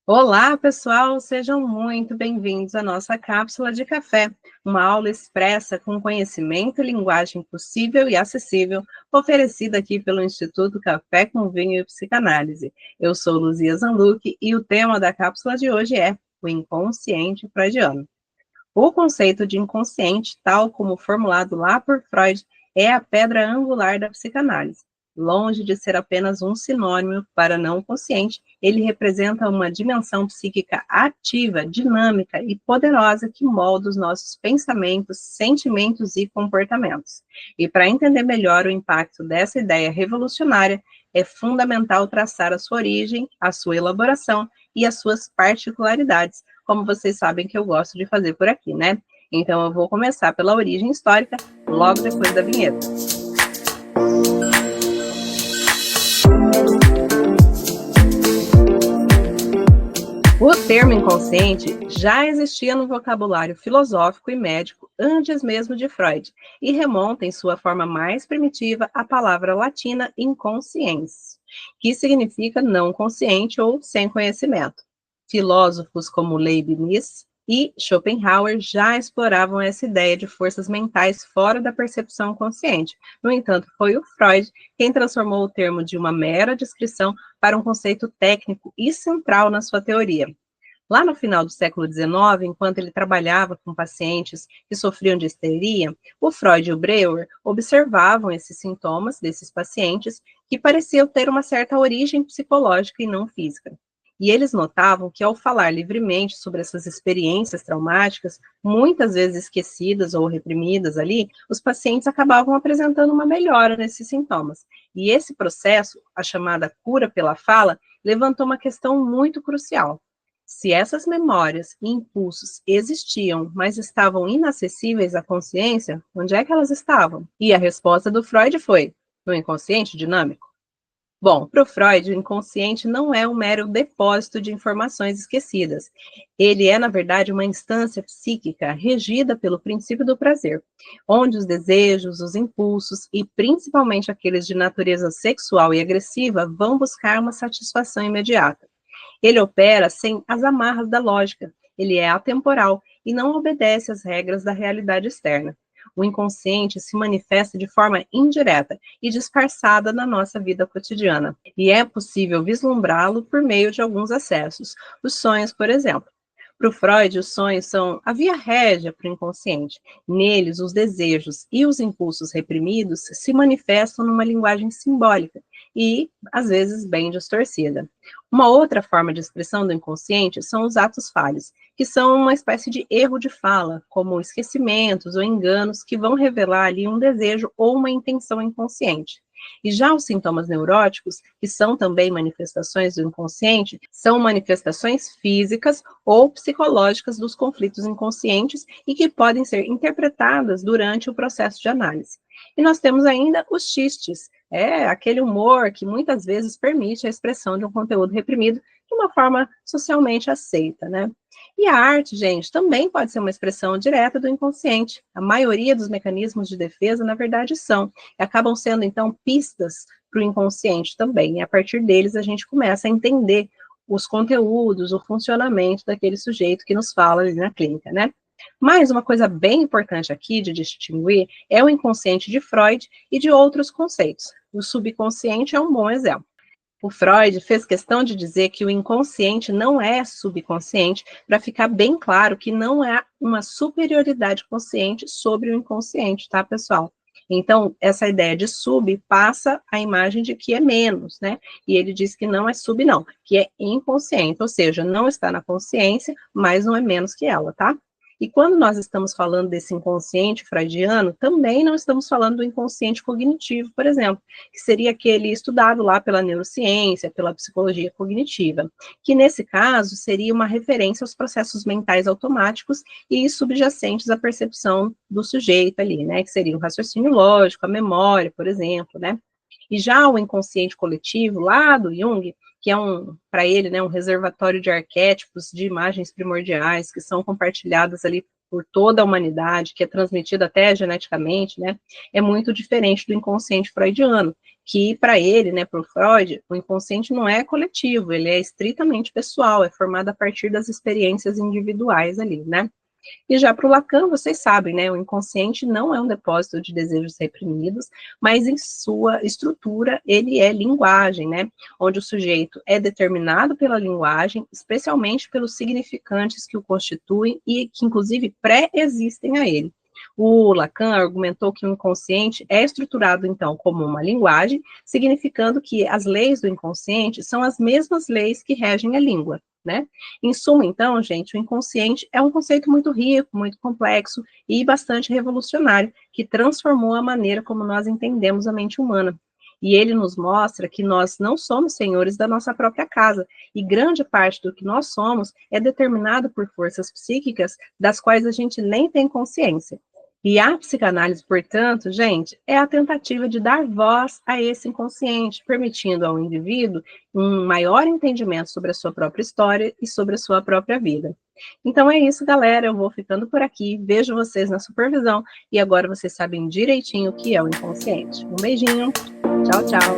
Olá, pessoal, sejam muito bem-vindos à nossa cápsula de café, uma aula expressa com conhecimento e linguagem possível e acessível, oferecida aqui pelo Instituto Café com Vinho e Psicanálise. Eu sou Luzia Zanduque e o tema da cápsula de hoje é o inconsciente freudiano. O conceito de inconsciente, tal como formulado lá por Freud, é a pedra angular da psicanálise. Longe de ser apenas um sinônimo para não consciente, ele representa uma dimensão psíquica ativa, dinâmica e poderosa que molda os nossos pensamentos, sentimentos e comportamentos. E para entender melhor o impacto dessa ideia revolucionária, é fundamental traçar a sua origem, a sua elaboração e as suas particularidades, como vocês sabem que eu gosto de fazer por aqui, né? Então eu vou começar pela origem histórica, logo depois da vinheta. O termo inconsciente já existia no vocabulário filosófico e médico antes mesmo de Freud, e remonta em sua forma mais primitiva à palavra latina inconsciens, que significa não consciente ou sem conhecimento. Filósofos como Leibniz e Schopenhauer já exploravam essa ideia de forças mentais fora da percepção consciente. No entanto, foi o Freud quem transformou o termo de uma mera descrição para um conceito técnico e central na sua teoria. Lá no final do século XIX, enquanto ele trabalhava com pacientes que sofriam de histeria, o Freud e o Breuer observavam esses sintomas desses pacientes que pareciam ter uma certa origem psicológica e não física. E eles notavam que, ao falar livremente sobre essas experiências traumáticas, muitas vezes esquecidas ou reprimidas ali, os pacientes acabavam apresentando uma melhora nesses sintomas. E esse processo, a chamada cura pela fala, levantou uma questão muito crucial. Se essas memórias e impulsos existiam, mas estavam inacessíveis à consciência, onde é que elas estavam? E a resposta do Freud foi: no inconsciente dinâmico. Bom, para o Freud, o inconsciente não é um mero depósito de informações esquecidas. Ele é, na verdade, uma instância psíquica regida pelo princípio do prazer, onde os desejos, os impulsos e principalmente aqueles de natureza sexual e agressiva vão buscar uma satisfação imediata. Ele opera sem as amarras da lógica, ele é atemporal e não obedece às regras da realidade externa. O inconsciente se manifesta de forma indireta e disfarçada na nossa vida cotidiana, e é possível vislumbrá-lo por meio de alguns acessos. Os sonhos, por exemplo. Para o Freud, os sonhos são a via régia para o inconsciente. Neles, os desejos e os impulsos reprimidos se manifestam numa linguagem simbólica e, às vezes, bem distorcida. Uma outra forma de expressão do inconsciente são os atos falhos, que são uma espécie de erro de fala, como esquecimentos ou enganos que vão revelar ali um desejo ou uma intenção inconsciente. E já os sintomas neuróticos, que são também manifestações do inconsciente, são manifestações físicas ou psicológicas dos conflitos inconscientes e que podem ser interpretadas durante o processo de análise. E nós temos ainda os xistes, aquele humor que muitas vezes permite a expressão de um conteúdo reprimido de uma forma socialmente aceita, né? E a arte, gente, também pode ser uma expressão direta do inconsciente. A maioria dos mecanismos de defesa, na verdade, são. E acabam sendo, então, pistas para o inconsciente também. E a partir deles, a gente começa a entender os conteúdos, o funcionamento daquele sujeito que nos fala ali na clínica, né? Mas uma coisa bem importante aqui de distinguir é o inconsciente de Freud e de outros conceitos. O subconsciente é um bom exemplo. O Freud fez questão de dizer que o inconsciente não é subconsciente, para ficar bem claro que não há uma superioridade consciente sobre o inconsciente, tá, pessoal? Então, essa ideia de sub passa a imagem de que é menos, né? E ele diz que não é sub, não, que é inconsciente, ou seja, não está na consciência, mas não é menos que ela, tá? E quando nós estamos falando desse inconsciente freudiano, também não estamos falando do inconsciente cognitivo, por exemplo, que seria aquele estudado lá pela neurociência, pela psicologia cognitiva, que nesse caso seria uma referência aos processos mentais automáticos e subjacentes à percepção do sujeito ali, né, que seria o raciocínio lógico, a memória, por exemplo, né. E já o inconsciente coletivo, lá do Jung, que é para ele, né, um reservatório de arquétipos, de imagens primordiais, que são compartilhadas ali por toda a humanidade, que é transmitido até geneticamente, né, é muito diferente do inconsciente freudiano, que para ele, né, para o Freud, o inconsciente não é coletivo, ele é estritamente pessoal, é formado a partir das experiências individuais ali, né. E já para o Lacan, vocês sabem, né, o inconsciente não é um depósito de desejos reprimidos, mas em sua estrutura ele é linguagem, né, onde o sujeito é determinado pela linguagem, especialmente pelos significantes que o constituem e que inclusive pré-existem a ele. O Lacan argumentou que o inconsciente é estruturado, então, como uma linguagem, significando que as leis do inconsciente são as mesmas leis que regem a língua, né? Em suma, então, gente, o inconsciente é um conceito muito rico, muito complexo e bastante revolucionário, que transformou a maneira como nós entendemos a mente humana. E ele nos mostra que nós não somos senhores da nossa própria casa, e grande parte do que nós somos é determinado por forças psíquicas das quais a gente nem tem consciência. E a psicanálise, portanto, gente, é a tentativa de dar voz a esse inconsciente, permitindo ao indivíduo um maior entendimento sobre a sua própria história e sobre a sua própria vida. Então é isso, galera. Eu vou ficando por aqui. Vejo vocês na supervisão e agora vocês sabem direitinho o que é o inconsciente. Um beijinho. Tchau, tchau.